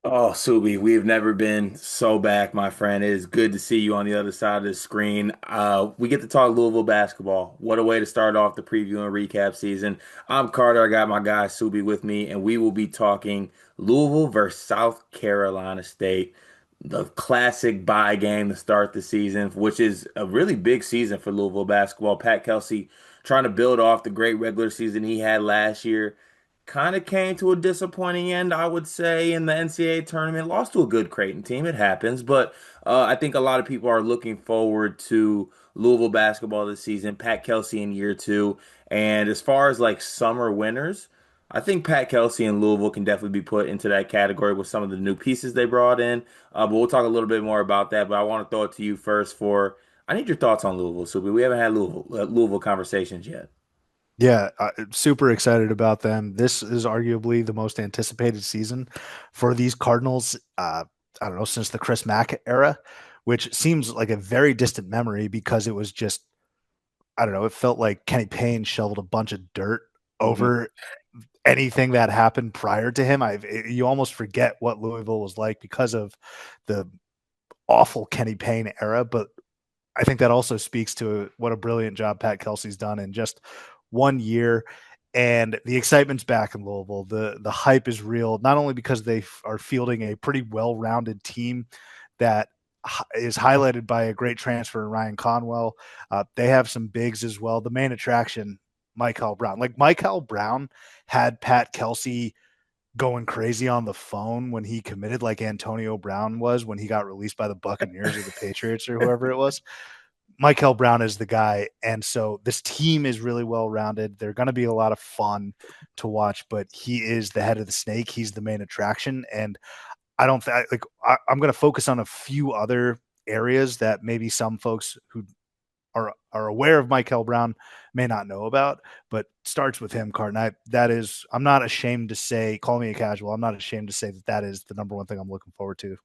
Oh, Subi, we've never been so back, my friend. It is good to see you on the other side of the screen. We get to talk Louisville basketball. What a way to start off the preview and recap season. I'm Carter. I got my guy Subi with me, and we will be talking Louisville versus South Carolina State, the classic bye game to start the season, which is a really big season for Louisville basketball. Pat Kelsey trying to build off the great regular season he had last year kind of came to a disappointing end, I would say, in the NCAA tournament. Lost to a good Creighton team. It happens, but I think a lot of people are looking forward to Louisville basketball this season. Pat Kelsey in year two, and as far as like summer winners, I think Pat Kelsey and Louisville can definitely be put into that category with some of the new pieces they brought in. But we'll talk a little bit more about that. But I want to throw it to you first for I need your thoughts on Louisville, Subi. We haven't had Louisville conversations yet. Yeah, super excited about them. This is arguably the most anticipated season for these Cardinals. I don't know, since the Chris Mack era, which seems like a very distant memory because it was just, I don't know, it felt like Kenny Payne shoveled a bunch of dirt Hmm. over anything that happened prior to him. You almost forget what Louisville was like because of the awful Kenny Payne era, but I think that also speaks to what a brilliant job Pat Kelsey's done in just 1 year. And the excitement's back in Louisville. The hype is real, not only because they are fielding a pretty well rounded team that is highlighted by a great transfer in Ryan Conwell. They have some bigs as well. The main attraction, Michael Brown. Like Michael Brown had Pat Kelsey going crazy on the phone when he committed, like Antonio Brown was when he got released by the Buccaneers or the Patriots or whoever it was. Michael Brown is the guy. And so this team is really well rounded. They're going to be a lot of fun to watch, but he is the head of the snake. He's the main attraction. And I don't like, I'm going to focus on a few other areas that maybe some folks who are aware of Michael Brown may not know about, but starts with him, Carton. I'm not ashamed to say, call me a casual. I'm not ashamed to say that is the number one thing I'm looking forward to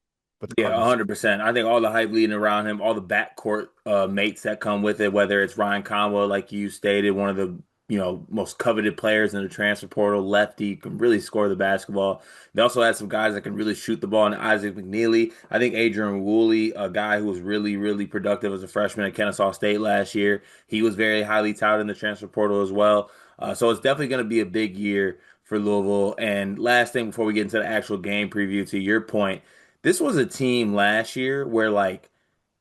with the Yeah, Cardinals. 100%. I think all the hype leading around him, all the backcourt mates that come with it, whether it's Ryan Conwell, like you stated, one of the most coveted players in the transfer portal, lefty, can really score the basketball. They also had some guys that can really shoot the ball, and Isaac McNeely. I think Adrian Woolley, a guy who was really, really productive as a freshman at Kennesaw State last year, he was very highly touted in the transfer portal as well. So it's definitely going to be a big year for Louisville. And last thing before we get into the actual game preview, to your point. This was a team last year where like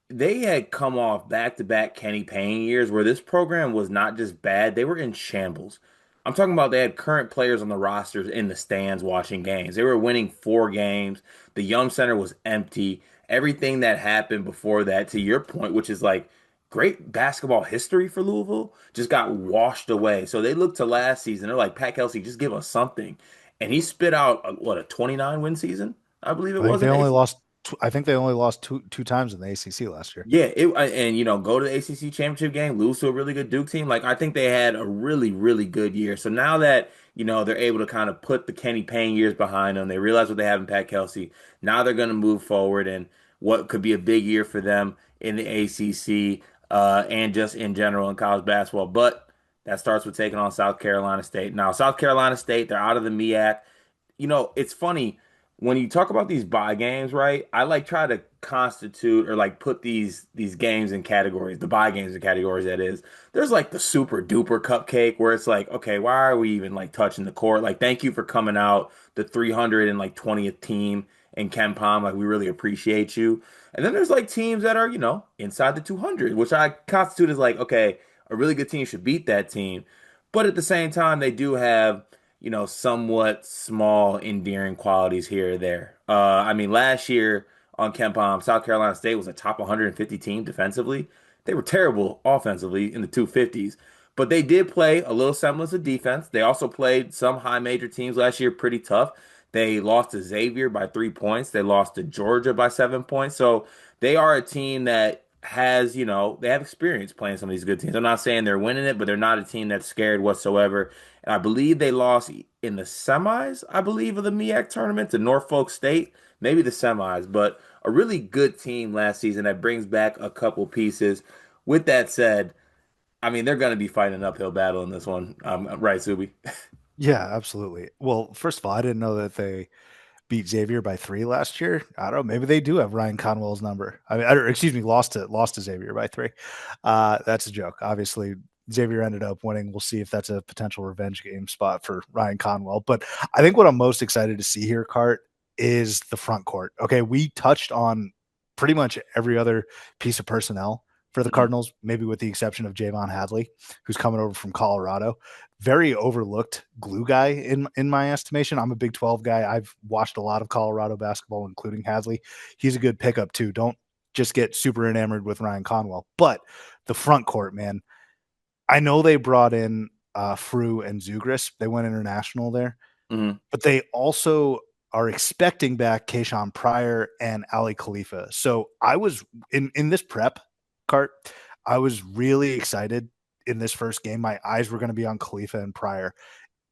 they had come off back-to-back Kenny Payne years where this program was not just bad, they were in shambles. I'm talking about they had current players on the rosters in the stands watching games. They were winning 4 games. The Young Center was empty. Everything that happened before that, to your point, which is like great basketball history for Louisville, just got washed away. So they looked to last season. They're like, Pat Kelsey, just give us something. And he spit out, what, a 29 win season? I believe it I think was they in only ACC. lost. I think they only lost two times in the ACC last year. Yeah, and go to the ACC championship game, lose to a really good Duke team. Like I think they had a really, really good year. So now that they're able to kind of put the Kenny Payne years behind them, they realize what they have in Pat Kelsey. Now they're going to move forward and what could be a big year for them in the ACC and just in general in college basketball. But that starts with taking on South Carolina State. Now South Carolina State, they're out of the MEAC. It's funny when you talk about these buy games, right? I like try to constitute or like put these games in categories, the buy games in categories that is. There's like the super duper cupcake where it's like, okay, why are we even like touching the court? Like, thank you for coming out the 300 and like 20th team in Ken Palm. Like, we really appreciate you. And then there's like teams that are, inside the 200, which I constitute as like, okay, a really good team should beat that team. But at the same time, they do have somewhat small endearing qualities here or there. I mean, last year on Ken Palm, South Carolina State was a top 150 team defensively. They were terrible offensively in the 250s, but they did play a little semblance of defense. They also played some high major teams last year pretty tough. They lost to Xavier by 3 points. They lost to Georgia by 7 points. So they are a team that has, they have experience playing some of these good teams. I'm not saying they're winning it, but they're not a team that's scared whatsoever. And I believe they lost in the semis, I believe, of the MEAC tournament to Norfolk State, maybe the semis, but a really good team last season that brings back a couple pieces. With that said, I mean, they're going to be fighting an uphill battle in this one. Right, Subi? Yeah, absolutely. Well, first of all, I didn't know that they beat Xavier by 3 last year. I don't know. Maybe they do have Ryan Conwell's number. I mean, excuse me, lost to Xavier by 3. That's a joke. Obviously, Xavier ended up winning. We'll see if that's a potential revenge game spot for Ryan Conwell. But I think what I'm most excited to see here, Cart, is the front court. Okay, we touched on pretty much every other piece of personnel for the Mhm. Cardinals, maybe with the exception of Javon Hadley, who's coming over from Colorado. Very overlooked glue guy in my estimation. I'm a Big 12 guy. I've watched a lot of Colorado basketball, including Hadley. He's a good pickup too. Don't just get super enamored with Ryan Conwell. But the front court, man, I know they brought in Fru and Zugris. They went international there, Mhm. but they also are expecting back Kayshawn Pryor and Ali Khalifa. So I was in this prep cart. I was really excited in this first game. My eyes were going to be on Khalifa and Pryor.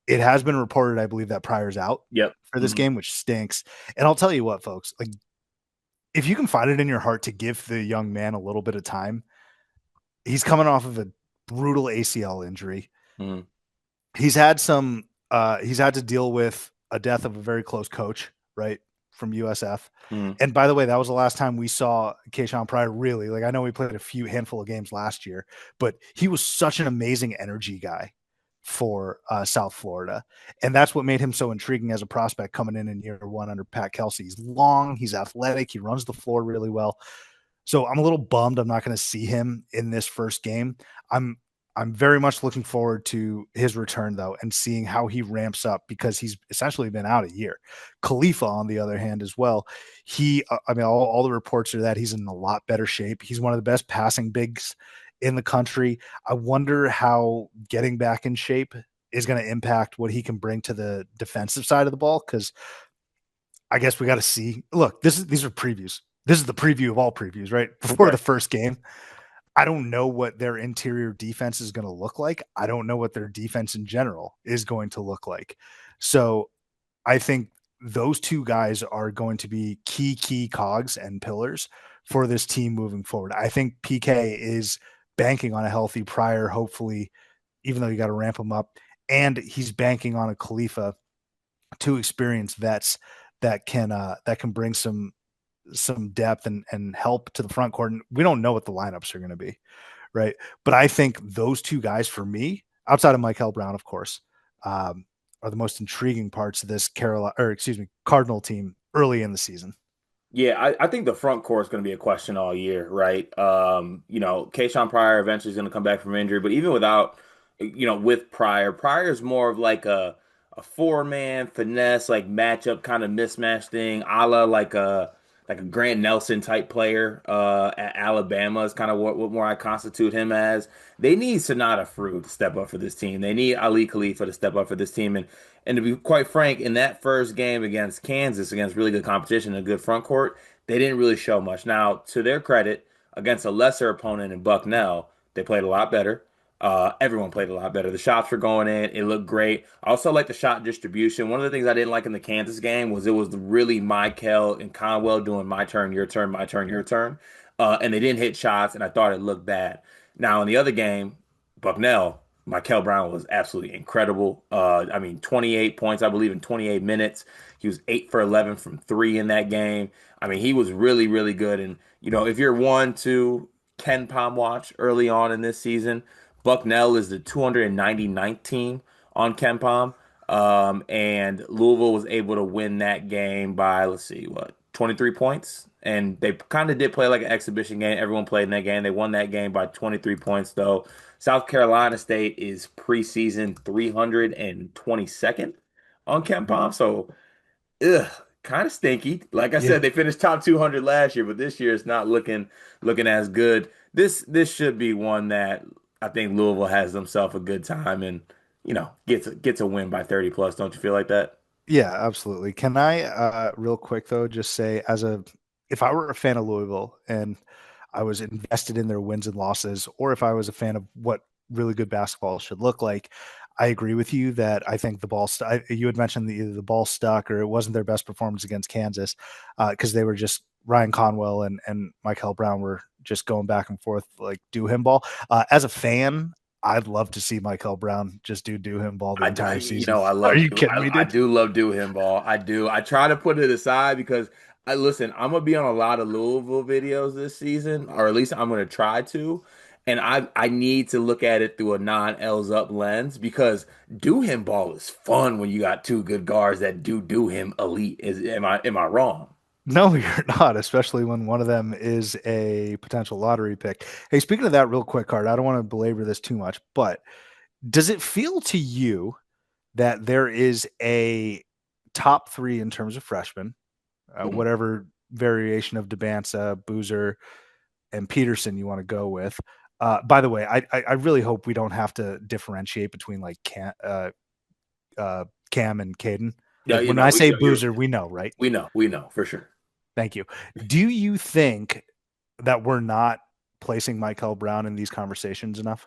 It has been reported, I believe, that Pryor's out Yep. for this Mhm. game, which stinks. And I'll tell you what, folks, like if you can find it in your heart to give the young man a little bit of time, he's coming off of a brutal ACL injury. Mhm. He's had to deal with a death of a very close coach, right? From USF. Mhm. And by the way, that was the last time we saw Kayshawn Pryor really. Like I know we played a few handful of games last year, but he was such an amazing energy guy for South Florida. And that's what made him so intriguing as a prospect coming in year one under Pat Kelsey. He's long, he's athletic, he runs the floor really well. So I'm a little bummed I'm not going to see him in this first game. I'm I'm very much looking forward to his return though and seeing how he ramps up because he's essentially been out a year. Khalifa, on the other hand, as well, I mean, all the reports are that he's in a lot better shape. He's one of the best passing bigs in the country. I wonder how getting back in shape is going to impact what he can bring to the defensive side of the ball because I guess we got to see. Look, these are previews. This is the preview of all previews, right? Before the Right. first game. I don't know what their interior defense is going to look like. I don't know what their defense in general is going to look like. So I think those two guys are going to be key cogs and pillars for this team moving forward. I think PK is banking on a healthy Pryor, hopefully, even though you got to ramp him up, and he's banking on a Khalifa, two experienced vets that can bring some depth and help to the front court. And we don't know what the lineups are going to be, right? But I think those two guys for me, outside of Michael Brown, of course, are the most intriguing parts of this Cardinal team early in the season. Yeah, I think the front court is going to be a question all year, right? Kayshawn Pryor eventually is going to come back from injury, but even without, with Pryor, Pryor is more of like a four-man finesse, like matchup kind of mismatch thing, a la like a Grant Nelson type player at Alabama is kind of what more I constitute him as. They need Sonata Fruit to step up for this team. They need Ali Khalifa to step up for this team, and to be quite frank, in that first game against Kansas, against really good competition and a good front court, they didn't really show much. Now, to their credit, against a lesser opponent in Bucknell, they played a lot better. Everyone played a lot better. The shots were going in. It looked great. I also like the shot distribution. One of the things I didn't like in the Kansas game was it was really Michael and Conwell doing my turn, your turn, my turn, your turn. And they didn't hit shots, and I thought it looked bad. Now, in the other game, Bucknell, Michael Brown was absolutely incredible. I mean, 28 points, I believe, in 28 minutes. He was 8 for 11 from three in that game. I mean, he was really, really good. And, if you're one to Ken Palm watch early on in this season, Bucknell is the 299th team on Ken Palm. And Louisville was able to win that game by, let's see, what, 23 points? And they kind of did play like an exhibition game. Everyone played in that game. They won that game by 23 points, though. South Carolina State is preseason 322nd on Ken Palm. So, ugh, kind of stinky. Like I Yeah. said, they finished top 200 last year, but this year it's not looking as good. This should be one that I think Louisville has themselves a good time and gets a win by 30 plus. Don't you feel like that? Yeah, absolutely. Can I, real quick though, just say if I were a fan of Louisville and I was invested in their wins and losses, or if I was a fan of what really good basketball should look like, I agree with you that I think you had mentioned either the ball stuck or it wasn't their best performance against Kansas because they were just Ryan Conwell and Michael Brown were just going back and forth like do him ball. As a fan, I'd love to see Michael Brown just do him ball the entire season. I Are love you kidding me, I dude? do love do him ball. I do. I try to put it aside because I listen. I'm gonna be on a lot of Louisville videos this season, or at least I'm gonna try to. And I need to look at it through a non L's up lens because do him ball is fun when you got two good guards that do him elite. Am I wrong? No, you're not, especially when one of them is a potential lottery pick. Hey, speaking of that, real quick, Card, I don't want to belabor this too much, but does it feel to you that there is a top three in terms of freshmen, Mhm. whatever variation of Debansa, Boozer, and Peterson you want to go with? By the way, I really hope we don't have to differentiate between like Cam and Caden. Yeah, Like you when know, I say Boozer, we know, right? we know for sure. Thank you. Do you think that we're not placing Michael Brown in these conversations enough?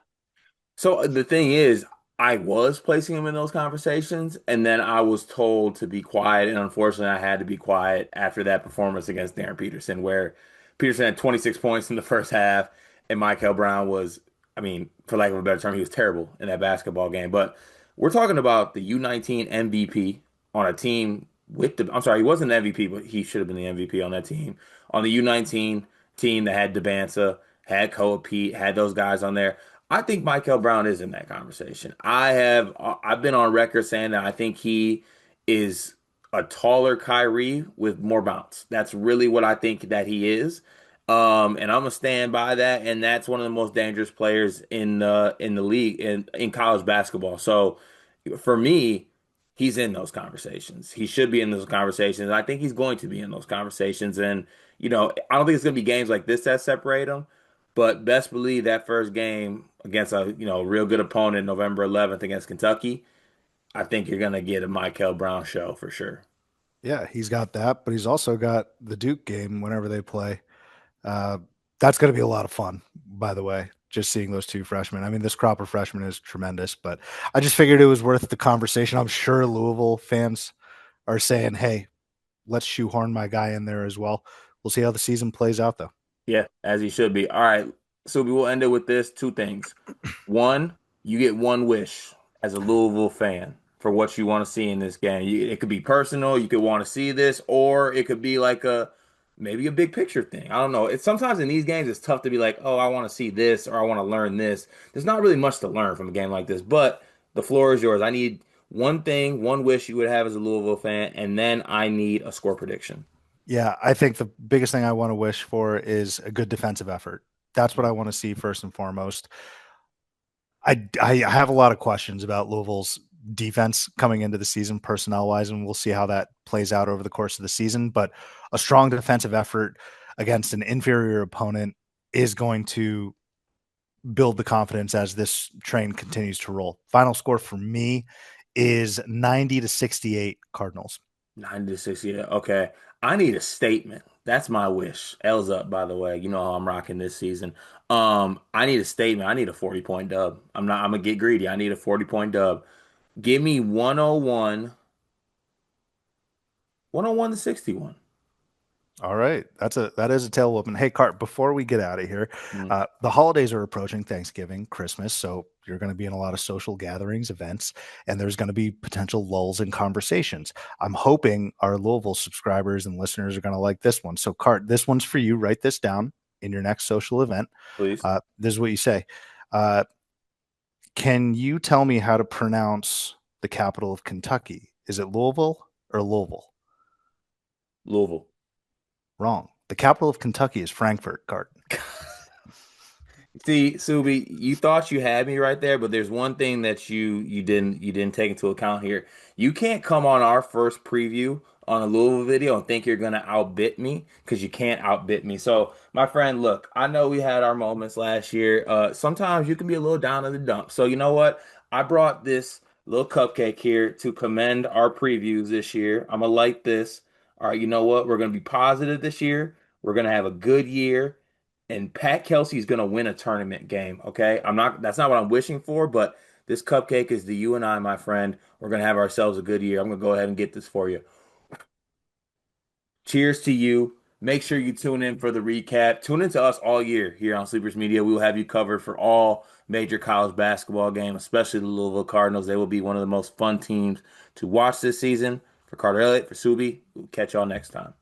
So the thing is, I was placing him in those conversations, and then I was told to be quiet, and unfortunately, I had to be quiet after that performance against Darren Peterson, where Peterson had 26 points in the first half, and Michael Brown was, I mean, for lack of a better term, he was terrible in that basketball game. But we're talking about the U19 MVP on a team with the, I'm sorry, he wasn't the MVP, but he should have been the MVP on that team. On the U19 team that had Debansa, had Koa Pete, had those guys on there. I think Michael Brown is in that conversation. I've been on record saying that I think he is a taller Kyrie with more bounce. That's really what I think that he is. And I'm gonna stand by that. And that's one of the most dangerous players in the league in college basketball. So for me, he's in those conversations. He should be in those conversations. I think he's going to be in those conversations. And I don't think it's gonna be games like this that separate him. But best believe that first game against a real good opponent, November 11th against Kentucky, I think you're gonna get a Michael Brown show for sure. Yeah, he's got that, but he's also got the Duke game whenever they play. Uh, that's going to be a lot of fun, by the way, just seeing those two freshmen. I mean, this crop of freshmen is tremendous, but I just figured it was worth the conversation. I'm sure Louisville fans are saying, hey, let's shoehorn my guy in there as well. We'll see how the season plays out, though. Yeah, as he should be. All right, so we will end it with this two things. One, you get one wish as a Louisville fan for what you want to see in this game. It could be personal, you could want to see this, or it could be like a maybe a big picture thing. I don't know. It's sometimes in these games it's tough to be like, oh, I want to see this or I want to learn this. There's not really much to learn from a game like this, but the floor is yours. I need one thing, one wish you would have as a Louisville fan, and then I need a score prediction. Yeah, I think the biggest thing I want to wish for is a good defensive effort. That's what I want to see first and foremost. I have a lot of questions about Louisville's defense coming into the season, personnel wise, and we'll see how that plays out over the course of the season. But a strong defensive effort against an inferior opponent is going to build the confidence as this train continues to roll. Final score for me is 90-68 Cardinals. 96, yeah. Okay. I need a statement. That's my wish. L's up, by the way. You know how I'm rocking this season. I need a statement. I need a 40-point dub. I'm gonna get greedy. I need a 40-point dub. Give me 101 to 61. All right, that is a tail whooping. Hey, Cart, before we get out of here, Mm, the holidays are approaching, Thanksgiving, Christmas, so you're going to be in a lot of social gatherings, events, and there's going to be potential lulls in conversations. I'm hoping our Louisville subscribers and listeners are going to like this one. So, Cart, this one's for you. Write this down in your next social event. please. This is what you say. Uh, can you tell me how to pronounce the capital of Kentucky? Is it Louisville or Louisville? Louisville. Wrong. The capital of Kentucky is Frankfurt, Cart. See, Subi, you thought you had me right there, but there's one thing that you didn't take into account here. You can't come on our first preview on a Louisville video and think you're gonna outbit me because you can't outbit me. So, my friend, look, I know we had our moments last year. Sometimes you can be a little down in the dump. So you know what? I brought this little cupcake here to commend our previews this year. I'm gonna light this. All right, you know what? We're gonna be positive this year. We're gonna have a good year and Pat Kelsey's gonna win a tournament game. Okay, that's not what I'm wishing for, but this cupcake is the you and I, my friend. We're gonna have ourselves a good year. I'm gonna go ahead and get this for you. Cheers to you. Make sure you tune in for the recap. Tune in to us all year here on Sleepers Media. We will have you covered for all major college basketball games, especially the Louisville Cardinals. They will be one of the most fun teams to watch this season. For Carter Elliott, for Subi, we'll catch y'all next time.